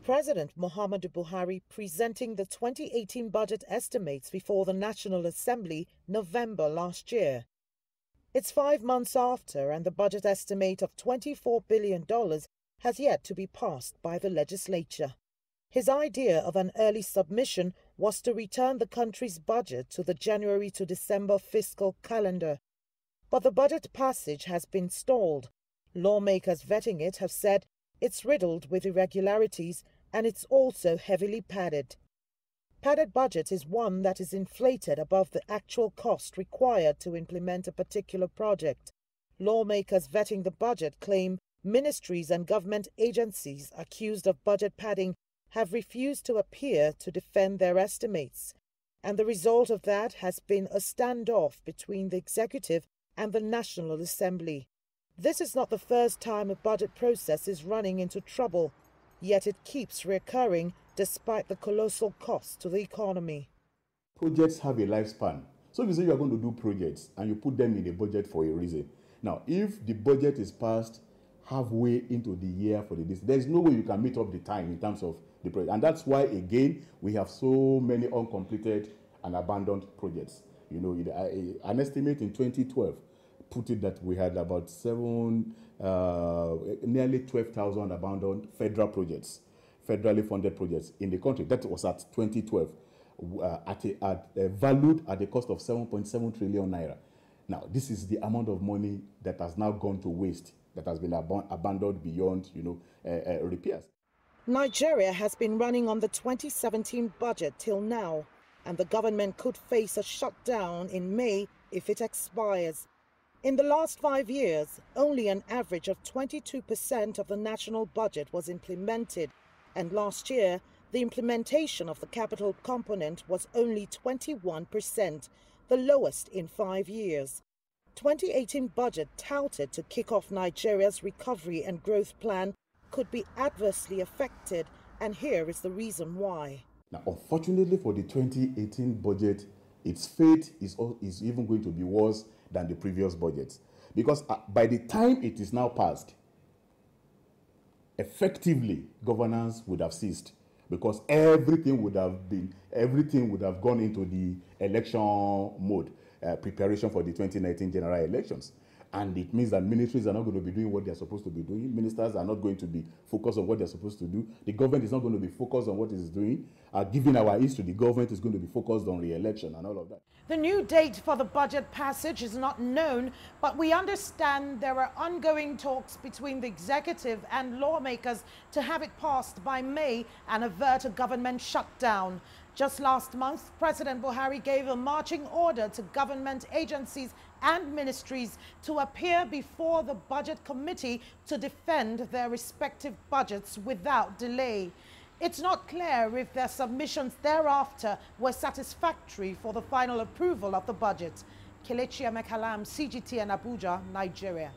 President Muhammadu Buhari presenting the 2018 budget estimates before the National Assembly November last year. It's 5 months after, and the budget estimate of $24 billion has yet to be passed by the legislature. His idea of an early submission was to return the country's budget to the January to December fiscal calendar. But the budget passage has been stalled. Lawmakers vetting it have said it's riddled with irregularities and it's also heavily padded. Padded budget is one that is inflated above the actual cost required to implement a particular project. Lawmakers vetting the budget claim ministries and government agencies accused of budget padding have refused to appear to defend their estimates, and the result of that has been a standoff between the executive and the National Assembly. This is not the first time a budget process is running into trouble, yet it keeps recurring despite the colossal cost to the economy. Projects have a lifespan. So if you say you are going to do projects and you put them in a budget for a reason. Now, if the budget is passed halfway into the year for there is no way you can meet up the time in terms of the project. And that's why, again, we have so many uncompleted and abandoned projects. You know, an estimate in 2012 put it that we had about nearly 12,000 abandoned federal projects, federally funded projects in the country. That was at 2012, valued at the cost of 7.7 trillion naira. Now, this is the amount of money that has now gone to waste, that has been abandoned beyond, repairs. Nigeria has been running on the 2017 budget till now, and the government could face a shutdown in May if it expires. In the last 5 years, only an average of 22% of the national budget was implemented, and last year, the implementation of the capital component was only 21%, the lowest in 5 years. 2018 budget touted to kick off Nigeria's recovery and growth plan could be adversely affected, and here is the reason why. Now, unfortunately for the 2018 budget, its fate is even going to be worse than the previous budgets, because by the time it is now passed, effectively governance would have ceased, because everything would have gone into the election mode, preparation for the 2019 general elections. And it means that ministries are not going to be doing what they're supposed to be doing. Ministers are not going to be focused on what they're supposed to do. The government is not going to be focused on what it is doing. Giving our ease to the government is going to be focused on re-election and all of that. The new date for the budget passage is not known, but we understand there are ongoing talks between the executive and lawmakers to have it passed by May and avert a government shutdown. Just last month, President Buhari gave a marching order to government agencies and ministries to appear before the Budget Committee to defend their respective budgets without delay. It's not clear if their submissions thereafter were satisfactory for the final approval of the budget. Kelechi, Emekalam, CGTN, Abuja, Nigeria.